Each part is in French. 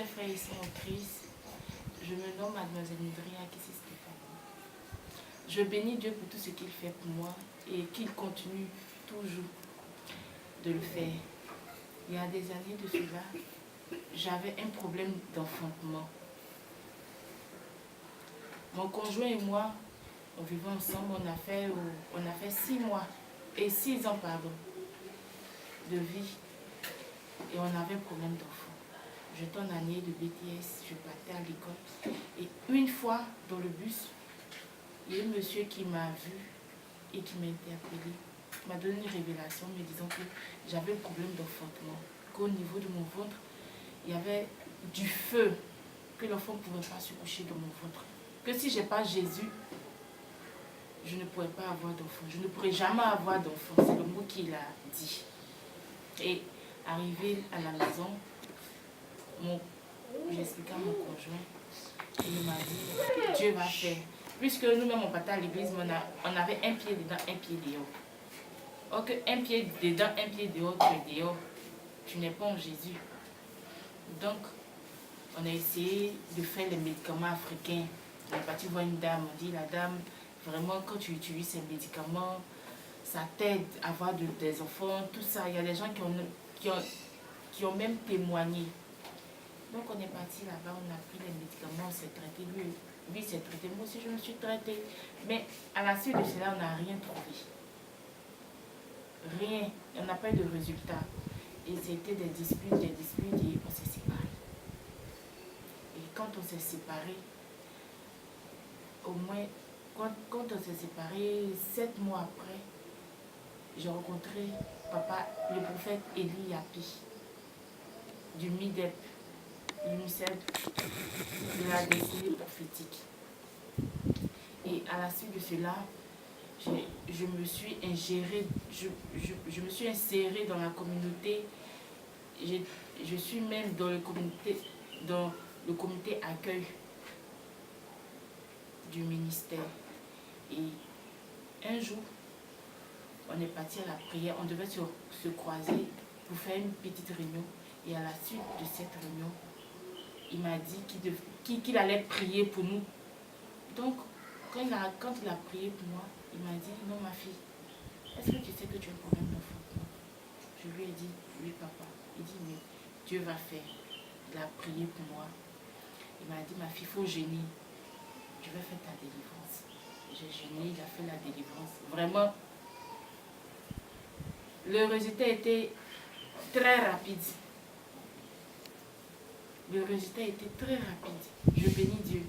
chers frères et sœurs en Christ, je me nomme Mademoiselle Nidria Kissi Stéphanie. Je bénis Dieu pour tout ce qu'il fait pour moi et qu'il continue toujours de le faire. Il y a des années de cela, j'avais un problème d'enfantement. Mon conjoint et moi, on vivait ensemble, on a fait 6 mois et 6 ans de vie et on avait un problème d'enfant. J'étais en année de BTS, je partais à l'école et une fois dans le bus, il y a un monsieur qui m'a vu et qui m'a interpellé, m'a donné une révélation me disant que j'avais un problème d'enfantement, qu'au niveau de mon ventre, il y avait du feu, que l'enfant ne pouvait pas se coucher dans mon ventre. Que si je n'ai pas Jésus, je ne pourrais pas avoir d'enfant. Je ne pourrais jamais avoir d'enfant. C'est le mot qu'il a dit. Et arrivé à la maison, j'ai expliqué à mon conjoint. Il m'a dit, Dieu va faire. Puisque nous-mêmes, on partait à l'église, on avait un pied dedans, un pied dehors. Or que un pied dedans, un pied dehors, tu es dehors. Tu n'es pas en Jésus. Donc, on a essayé de faire les médicaments africains. On est parti voir une dame, on dit, la dame, vraiment, quand tu utilises ces médicaments, ça t'aide à avoir des enfants, tout ça. Il y a des gens qui ont même témoigné. Donc, on est parti là-bas, on a pris les médicaments, on s'est traité. Lui s'est traité, moi aussi, je me suis traitée. Mais à la suite de cela, on n'a rien trouvé. Rien. On n'a pas eu de résultat. Et c'était des disputes, et on s'est séparés. Et quand on s'est séparés, au moins, quand on s'est séparés, 7 mois après, j'ai rencontré papa, le prophète Eli Yapi, du MIDEP, l'UNICEF, de la destinée prophétique. Et à la suite de cela, je me suis ingérée, je me suis insérée dans la communauté. Je suis même dans le comité accueil du ministère. Et un jour, on est parti à la prière, on devait se croiser pour faire une petite réunion. Et à la suite de cette réunion, il m'a dit qu'il allait prier pour nous. Donc, quand il a prié pour moi, il m'a dit, non ma fille, est-ce que tu sais que tu as un problème d'enfantement? Je lui ai dit, oui papa. Il dit, mais Dieu va faire. Il a prié pour moi. Il m'a dit, ma fille, il faut gêner. Je vais faire ta délivrance. J'ai gêné, il a fait la délivrance. Vraiment, le résultat était très rapide. Le résultat était très rapide. Je bénis Dieu.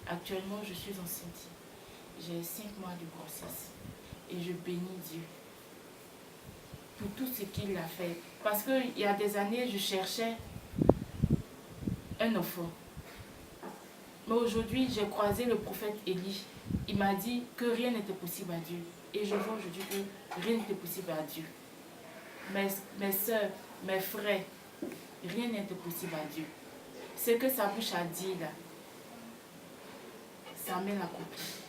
Actuellement, je suis enceinte. J'ai 5 mois de grossesse. Et je bénis Dieu pour tout ce qu'il a fait. Parce qu'il y a des années, je cherchais un enfant. Mais aujourd'hui, j'ai croisé le prophète Élie. Il m'a dit que rien n'était possible à Dieu. Et je vois aujourd'hui que rien n'était possible à Dieu. Mes soeurs, mes frères, rien n'était possible à Dieu. Ce que sa bouche a dit là, ça met la copie.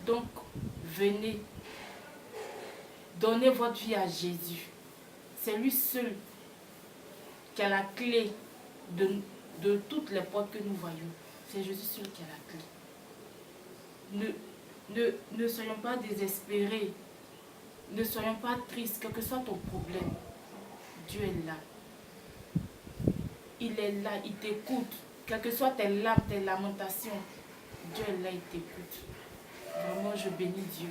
Donc, venez, donnez votre vie à Jésus. C'est lui seul qui a la clé de toutes les portes que nous voyons. C'est Jésus seul qui a la clé. Ne soyons pas désespérés. Ne soyons pas tristes, quel que soit ton problème. Dieu est là. Il est là, il t'écoute. Quelles que soient tes larmes, tes lamentations, Dieu est là, il t'écoute. Vraiment, je bénis Dieu.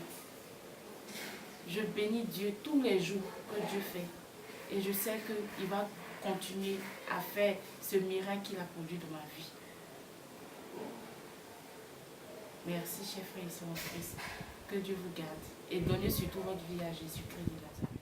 Je bénis Dieu tous les jours que Dieu fait. Et je sais qu'il va continuer à faire ce miracle qu'il a produit dans ma vie. Merci, chers frères et sœurs en Christ. Que Dieu vous garde. Et donnez surtout votre vie à Jésus-Christ de Nazareth.